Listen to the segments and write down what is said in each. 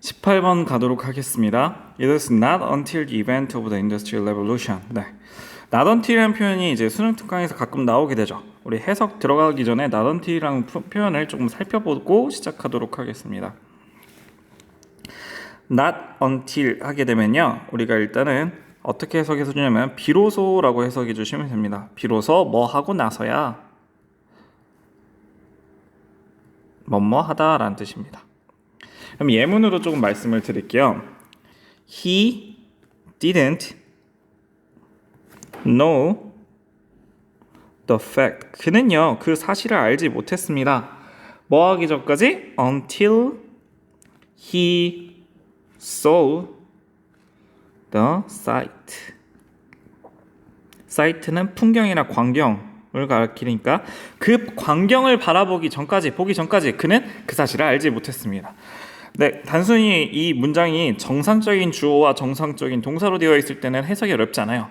18번 가도록 하겠습니다. It was not until the event of the Industrial Revolution. 네. not until이라는 표현이 이제 수능 특강에서 가끔 나오게 되죠. 우리 해석 들어가기 전에 not until이라는 표현을 조금 살펴보고 시작하도록 하겠습니다. not until 하게 되면요. 우리가 일단은 어떻게 해석해 주냐면 비로소라고 해석해 주시면 됩니다. 비로소 뭐 하고 나서야 뭐뭐 하다라는 뜻입니다. 그럼 예문으로 조금 말씀을 드릴게요. He didn't know the fact. 그는요, 그 사실을 알지 못했습니다. 뭐 하기 전까지? Until he saw the sight. sight는 풍경이나 광경을 가리키니까 그 광경을 보기 전까지 그는 그 사실을 알지 못했습니다. 네, 단순히 이 문장이 정상적인 주어와 정상적인 동사로 되어 있을 때는 해석이 어렵지 않아요.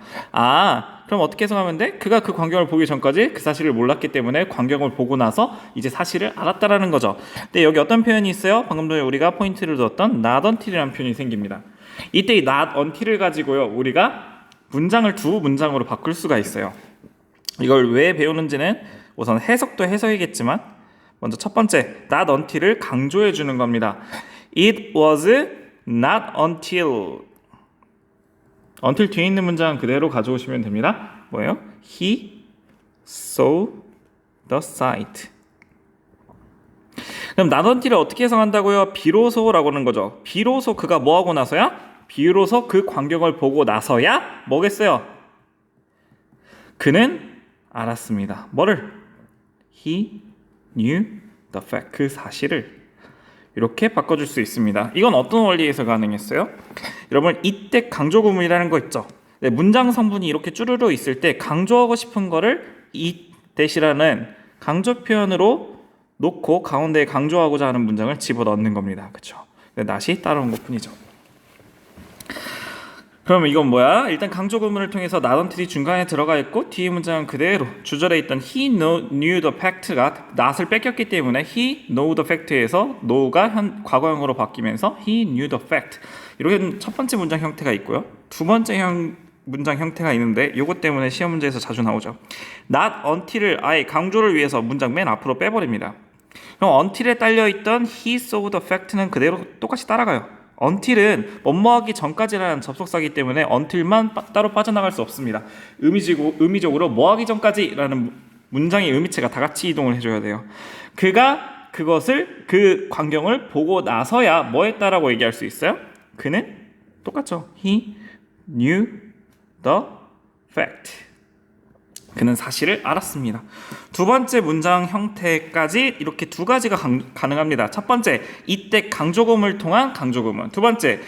그럼 어떻게 해석하면 돼? 그가 그 광경을 보기 전까지 그 사실을 몰랐기 때문에 광경을 보고 나서 이제 사실을 알았다라는 거죠. 근데 여기 어떤 표현이 있어요? 방금 전에 우리가 포인트를 두었던 not until이라는 표현이 생깁니다. 이때 이 not until을 가지고요, 우리가 문장을 두 문장으로 바꿀 수가 있어요. 이걸 왜 배우는지는 우선 해석도 해석이겠지만 먼저 첫 번째 not until을 강조해 주는 겁니다. It was not until 뒤에 있는 문장 그대로 가져오시면 됩니다. 뭐예요? He saw the sight. 그럼 not until을 어떻게 해석한다고요? 비로소라고 하는 거죠. 비로소 그가 뭐 하고 나서야? 비로소 그 광경을 보고 나서야 뭐겠어요? 그는 알았습니다. 뭐를? He knew the fact. 그 사실을 이렇게 바꿔줄 수 있습니다. 이건 어떤 원리에서 가능했어요? 여러분, 이때 강조구문이라는 거 있죠. 네, 문장 성분이 이렇게 쭈르르 있을 때 강조하고 싶은 거를 이 대시라는 강조 표현으로 놓고 가운데에 강조하고자 하는 문장을 집어넣는 겁니다. 그렇죠? 낫이 따라온 것뿐이죠. 그러면 이건 뭐야? 일단 강조 구문을 통해서 not until이 중간에 들어가 있고 뒤에 문장은 그대로 주절에 있던 he knew the fact가 not을 뺏겼기 때문에 he know the fact에서 know가 과거형으로 바뀌면서 he knew the fact. 이렇게 첫 번째 문장 형태가 있고요. 두 번째 문장 형태가 있는데 이것 때문에 시험 문제에서 자주 나오죠. not until을 아예 강조를 위해서 문장 맨 앞으로 빼버립니다. 그럼 until에 딸려있던 he saw the fact는 그대로 똑같이 따라가요. until은 뭐뭐하기 전까지라는 접속사이기 때문에 until만 따로 빠져나갈 수 없습니다. 의미적으로 뭐하기 전까지라는 문장의 의미체가 다 같이 이동을 해줘야 돼요. 그가 그것을 그 광경을 보고 나서야 뭐 했다라고 얘기할 수 있어요? 그는 똑같죠. He knew the fact. 그는 사실을 알았습니다. 두 번째 문장 형태까지 이렇게 두 가지가 가능합니다. 첫 번째, 이때 강조구문을 통한 강조구문. 두 번째,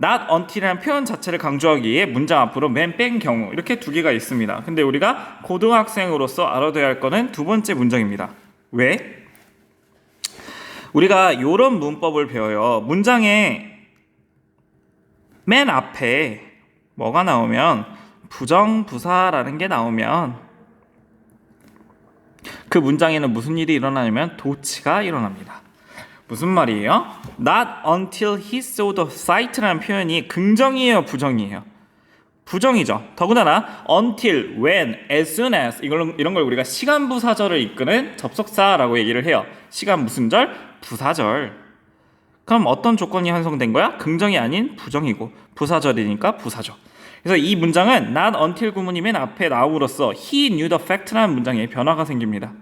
not until이라는 표현 자체를 강조하기 위해 문장 앞으로 맨 뺀 경우. 이렇게 두 개가 있습니다. 근데 우리가 고등학생으로서 알아둬야 할 거는 두 번째 문장입니다. 왜? 우리가 이런 문법을 배워요. 문장의 맨 앞에 뭐가 나오면 부정부사라는 게 나오면 그 문장에는 무슨 일이 일어나냐면 도치가 일어납니다. 무슨 말이에요? Not until he saw the sight라는 표현이 긍정이에요, 부정이에요? 부정이죠. 더군다나 until, when, as soon as 이런 걸 우리가 시간 부사절을 이끄는 접속사라고 얘기를 해요. 시간 무슨 절? 부사절. 그럼 어떤 조건이 형성된 거야? 긍정이 아닌 부정이고 부사절이니까 부사죠. 그래서 이 문장은 not until 구문이 맨 앞에 나옴으로써 he knew the fact라는 문장에 변화가 생깁니다.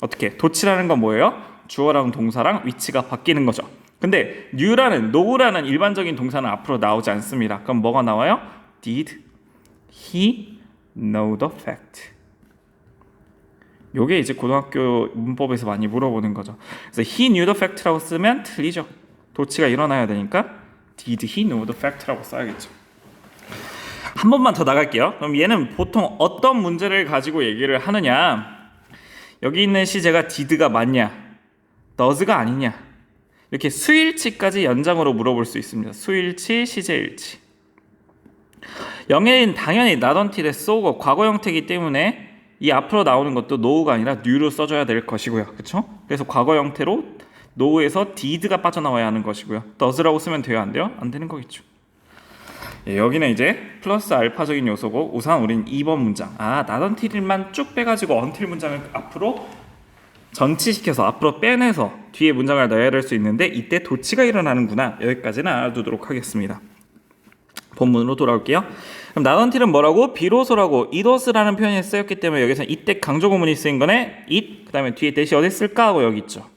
어떻게? 도치라는 건 뭐예요? 주어랑 동사랑 위치가 바뀌는 거죠. 근데 know라는 일반적인 동사는 앞으로 나오지 않습니다. 그럼 뭐가 나와요? Did he know the fact? 요게 이제 고등학교 문법에서 많이 물어보는 거죠. 그래서 he knew the fact라고 쓰면 틀리죠. 도치가 일어나야 되니까 did he know the fact라고 써야겠죠. 한 번만 더 나갈게요. 그럼 얘는 보통 어떤 문제를 가지고 얘기를 하느냐? 여기 있는 시제가 did가 맞냐? does가 아니냐? 이렇게 수일치까지 연장으로 물어볼 수 있습니다. 수일치, 시제일치. 영예는 당연히 not until에 쏘고 과거 형태이기 때문에 이 앞으로 나오는 것도 know가 아니라 knew로 써줘야 될 것이고요. 그렇죠? 그래서 과거 형태로 know에서 did가 빠져나와야 하는 것이고요. does라고 쓰면 돼요, 안 돼요? 안 되는 거겠죠. 예, 여기는 이제 플러스 알파적인 요소고 우선 우린 2번 문장 not until만 쭉 빼가지고 until 문장을 앞으로 전치시켜서 앞으로 빼내서 뒤에 문장을 넣어야 될 수 있는데 이때 도치가 일어나는구나. 여기까지는 알아두도록 하겠습니다. 본문으로 돌아올게요. 그럼 not until은 뭐라고? 비로소라고 it was라는 표현이 쓰였기 때문에 여기서 이때 강조구문이 쓰인 거네. it 그 다음에 뒤에 대시 어디 쓸까 하고 여기 있죠.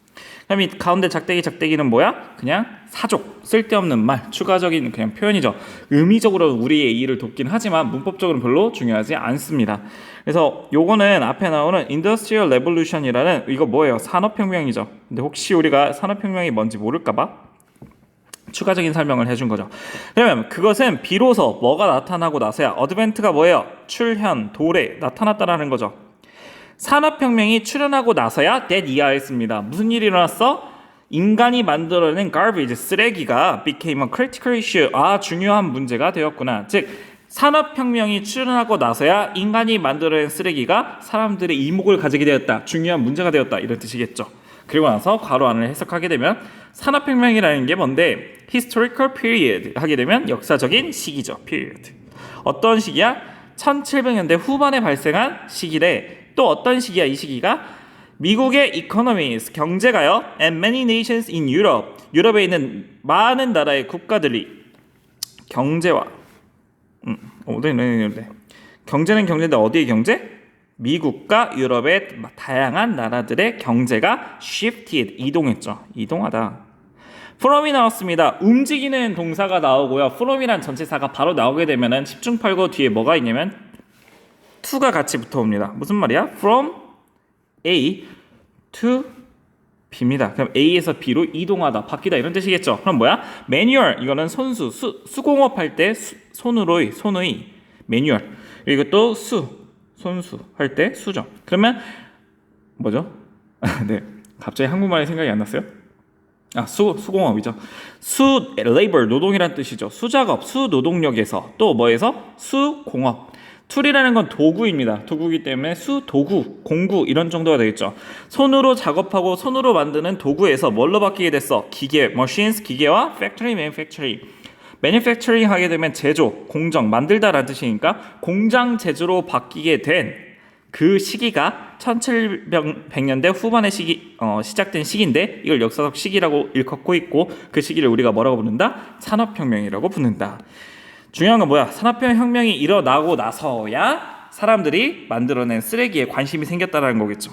그럼 이 가운데 작대기는 뭐야? 그냥 사족, 쓸데없는 말, 추가적인 그냥 표현이죠. 의미적으로 우리의 이해를 돕긴 하지만 문법적으로는 별로 중요하지 않습니다. 그래서 요거는 앞에 나오는 Industrial Revolution이라는 이거 뭐예요? 산업혁명이죠. 근데 혹시 우리가 산업혁명이 뭔지 모를까봐 추가적인 설명을 해준 거죠. 그러면 그것은 비로소 뭐가 나타나고 나서야 어드벤트가 뭐예요? 출현, 도래, 나타났다라는 거죠. 산업혁명이 출현하고 나서야 that 이하였습니다. 무슨 일이 일어났어? 인간이 만들어낸 garbage, 쓰레기가 became a critical issue. 중요한 문제가 되었구나. 즉 산업혁명이 출현하고 나서야 인간이 만들어낸 쓰레기가 사람들의 이목을 가지게 되었다. 중요한 문제가 되었다. 이런 뜻이겠죠. 그리고 나서 괄호 안을 해석하게 되면 산업혁명이라는 게 뭔데? historical period 하게 되면 역사적인 시기죠. period. 어떤 시기야? 1700년대 후반에 발생한 시기래. 또 어떤 시기야 이 시기가? 미국의 economies, 경제가요. and many nations in Europe, 유럽에 있는 많은 나라의 국가들이 경제와 경제는 경제인데 어디의 경제? 미국과 유럽의 다양한 나라들의 경제가 shifted, 이동했죠. 이동하다. from이 나왔습니다. 움직이는 동사가 나오고요. from이란 전치사가 바로 나오게 되면은 10중 8구 뒤에 뭐가 있냐면 to가 같이 붙어옵니다. 무슨 말이야? from A to B입니다. 그럼 A에서 B로 이동하다, 바뀌다 이런 뜻이겠죠. 그럼 뭐야? 매뉴얼, 이거는 손수, 수공업 할 때 손의 매뉴얼. 그리고 또 손수 할 때 수죠. 그러면 뭐죠? 네, 갑자기 한국말이 생각이 안 났어요. 수공업이죠. labor, 노동이란 뜻이죠. 수작업, 수노동력에서 또 뭐에서? 수공업. 툴이라는 건 도구입니다. 도구이기 때문에 도구, 공구 이런 정도가 되겠죠. 손으로 작업하고 손으로 만드는 도구에서 뭘로 바뀌게 됐어? 기계, machines, 기계와 factory, manufacturing. manufacturing 하게 되면 제조, 공정, 만들다라는 뜻이니까 공장 제조로 바뀌게 된 그 시기가 1700년대 후반의 시작된 시기인데 이걸 역사적 시기라고 일컫고 있고 그 시기를 우리가 뭐라고 부른다? 산업혁명이라고 부른다. 중요한 건 뭐야? 산업혁명이 일어나고 나서야 사람들이 만들어낸 쓰레기에 관심이 생겼다는 거겠죠.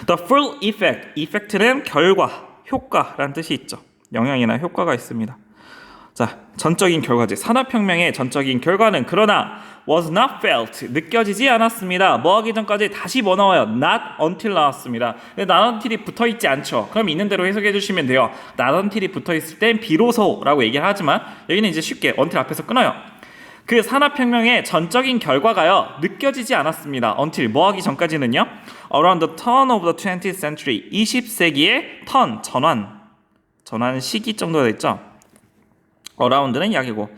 The full effect, effect는 결과, 효과라는 뜻이 있죠. 영향이나 효과가 있습니다. 자, 전적인 결과지. 산업혁명의 전적인 결과는 그러나 was not felt, 느껴지지 않았습니다. 뭐 하기 전까지 다시 뭐 나와요? not until 나왔습니다. 근데 not until이 붙어있지 않죠. 그럼 있는 대로 해석해 주시면 돼요. not until이 붙어있을 땐 비로소라고 얘기를 하지만 여기는 이제 쉽게 until 앞에서 끊어요. 그 산업혁명의 전적인 결과가요 느껴지지 않았습니다. until 뭐 하기 전까지는요. Around the turn of the 20th century, 20세기의 turn, 전환 시기 정도가 됐죠. around는 약이고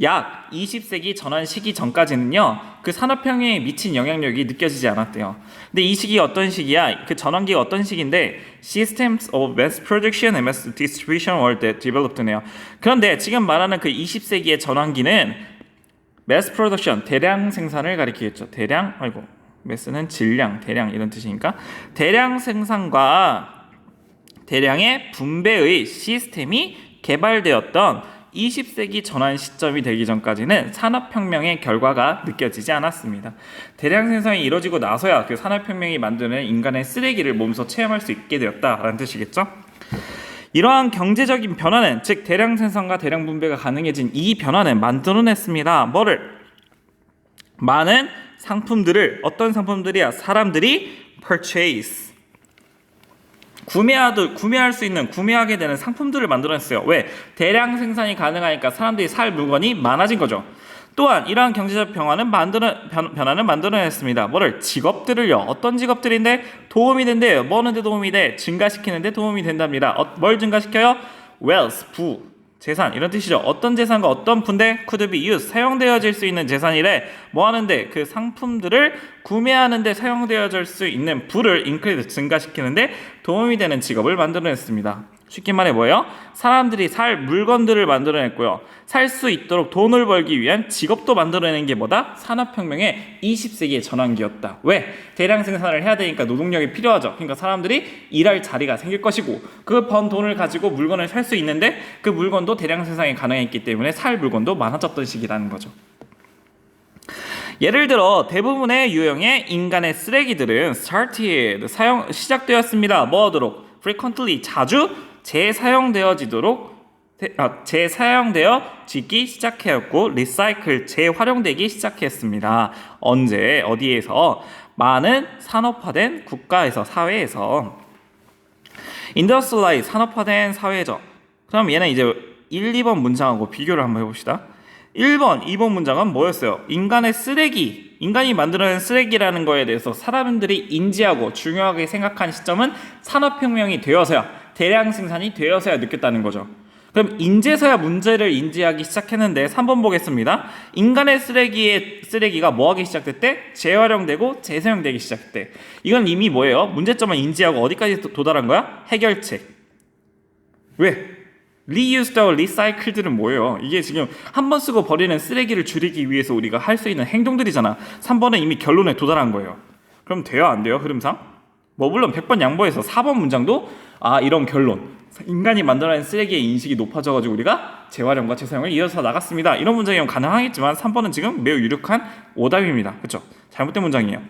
약 20세기 전환 시기 전까지는요 그 산업혁명에 미친 영향력이 느껴지지 않았대요. 근데 이 시기가 어떤 시기야? 그 전환기가 어떤 시기인데 Systems of Mass Production and Mass Distribution were developed네요. 그런데 지금 말하는 그 20세기의 전환기는 Mass Production, 대량 생산을 가리키겠죠. mass는 질량, 대량 이런 뜻이니까 대량 생산과 대량의 분배의 시스템이 개발되었던 20세기 전환 시점이 되기 전까지는 산업혁명의 결과가 느껴지지 않았습니다. 대량 생산이 이루어지고 나서야 그 산업혁명이 만드는 인간의 쓰레기를 몸소 체험할 수 있게 되었다라는 뜻이겠죠. 이러한 경제적인 변화는, 즉 대량 생산과 대량 분배가 가능해진 이 변화는 만들어냈습니다. 뭐를? 많은 상품들을, 어떤 상품들이야? 사람들이 purchase, 구매할 수 있는, 구매하게 되는 상품들을 만들어냈어요. 왜? 대량 생산이 가능하니까 사람들이 살 물건이 많아진 거죠. 또한 이러한 경제적 변화는 만들어냈습니다. 뭐를? 직업들을요. 어떤 직업들인데 도움이 된대요. 뭐 하는데 도움이 돼? 증가시키는데 도움이 된답니다. 뭘 증가시켜요? wealth, 부, 재산 이런 뜻이죠. 어떤 재산과 어떤 부인데 could be used, 사용되어질 수 있는 재산이래. 뭐 하는데? 그 상품들을 구매하는 데 사용되어질 수 있는 부를 increase 증가시키는데 도움이 되는 직업을 만들어냈습니다. 쉽게 말해 뭐예요? 사람들이 살 물건들을 만들어냈고요. 살 수 있도록 돈을 벌기 위한 직업도 만들어내는 게 뭐다? 산업혁명의 20세기의 전환기였다. 왜? 대량 생산을 해야 되니까 노동력이 필요하죠. 그러니까 사람들이 일할 자리가 생길 것이고 그 번 돈을 가지고 물건을 살 수 있는데 그 물건도 대량 생산이 가능했기 때문에 살 물건도 많아졌던 시기라는 거죠. 예를 들어 대부분의 유형의 인간의 쓰레기들은 시작되었습니다. 뭐 하도록? frequently 자주 재사용되어지기 시작하였고 재활용되기 시작했습니다. 언제 어디에서? 많은 산업화된 국가에서 사회에서 industrialize 산업화된 사회죠. 그럼 얘는 이제 1, 2번 문장하고 비교를 한번 해봅시다. 1번, 2번 문장은 뭐였어요? 인간이 만들어낸 쓰레기라는 거에 대해서 사람들이 인지하고 중요하게 생각한 시점은 산업혁명이 되어서야, 대량 생산이 되어서야 느꼈다는 거죠. 그럼 인제서야 문제를 인지하기 시작했는데 3번 보겠습니다. 인간의 쓰레기가 뭐하기 시작됐대? 재활용되고 재사용되기 시작했대. 이건 이미 뭐예요? 문제점을 인지하고 어디까지 도달한 거야? 해결책. 왜? reused, recycled는 뭐예요? 이게 지금 한 번 쓰고 버리는 쓰레기를 줄이기 위해서 우리가 할 수 있는 행동들이잖아. 3번은 이미 결론에 도달한 거예요. 그럼 돼요? 안 돼요? 흐름상? 뭐 물론 100번 양보해서 4번 문장도 이런 결론. 인간이 만들어낸 쓰레기의 인식이 높아져가지고 우리가 재활용과 재사용을 이어서 나갔습니다. 이런 문장이면 가능하겠지만 3번은 지금 매우 유력한 오답입니다. 그렇죠? 잘못된 문장이에요.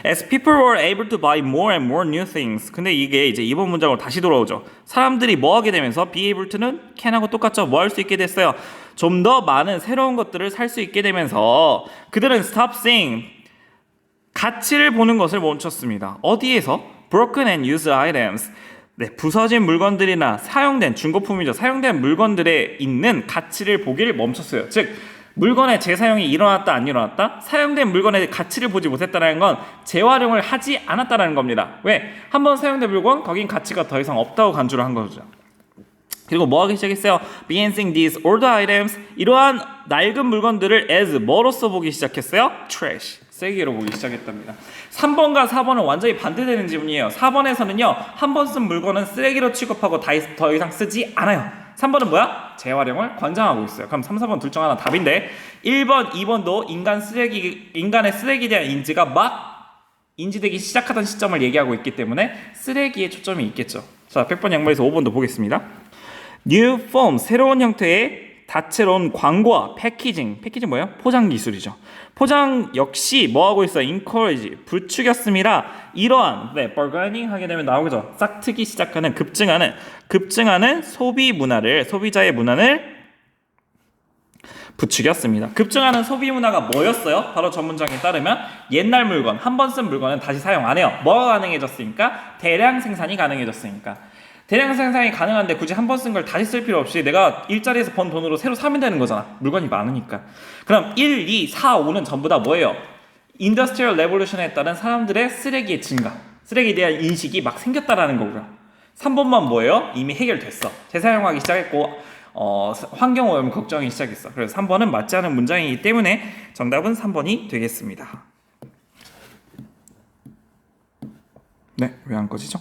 As people were able to buy more and more new things. 근데 이게 이제 이번 문장으로 다시 돌아오죠. 사람들이 뭐 하게 되면서 be able to는 can하고 똑같죠. 뭐 할 수 있게 됐어요. 좀 더 많은 새로운 것들을 살 수 있게 되면서 그들은 stop seeing 가치를 보는 것을 멈췄습니다. 어디에서? broken and used items. 네, 부서진 물건들이나 사용된 중고품이죠. 사용된 물건들에 있는 가치를 보기를 멈췄어요. 즉 물건의 재사용이 일어났다 안 일어났다? 사용된 물건의 가치를 보지 못했다는 건 재활용을 하지 않았다는 겁니다. 왜? 한번 사용된 물건 거긴 가치가 더 이상 없다고 간주를 한 거죠. 그리고 뭐 하기 시작했어요? Began seeing these old items, 이러한 낡은 물건들을 as 뭐로써 보기 시작했어요? trash, 쓰레기로 보기 시작했답니다. 3번과 4번은 완전히 반대되는 질문이에요. 4번에서는요, 한 번 쓴 물건은 쓰레기로 취급하고 더 이상 쓰지 않아요. 3번은 뭐야? 재활용을 권장하고 있어요. 그럼 3, 4번 둘 중 하나 답인데 1번, 2번도 인간의 쓰레기에 대한 인지가 막 인지되기 시작하던 시점을 얘기하고 있기 때문에 쓰레기에 초점이 있겠죠. 자, 100번 양보해서 5번도 보겠습니다. New form, 새로운 형태의 다채로운 광고와 패키징 뭐예요? 포장 기술이죠. 포장 역시 뭐하고 있어요? encourage, 부추겼습니다. 이러한 bargaining 하게 되면 나오죠. 싹트기 시작하는 급증하는 소비자의 문화를 부추겼습니다. 급증하는 소비 문화가 뭐였어요? 바로 전 문장에 따르면 옛날 물건, 한 번 쓴 물건은 다시 사용 안 해요. 뭐가 가능해졌으니까? 대량 생산이 가능해졌으니까. 대량 생산이 가능한데 굳이 한 번 쓴 걸 다시 쓸 필요 없이 내가 일자리에서 번 돈으로 새로 사면 되는 거잖아. 물건이 많으니까. 그럼 1, 2, 4, 5는 전부 다 뭐예요? 인더스트리얼 레볼루션에 따른 사람들의 쓰레기의 증가, 쓰레기에 대한 인식이 막 생겼다라는 거고요. 3번만 뭐예요? 이미 해결됐어. 재사용하기 시작했고 환경오염 걱정이 시작했어. 그래서 3번은 맞지 않은 문장이기 때문에 정답은 3번이 되겠습니다. 네, 왜 안 꺼지죠?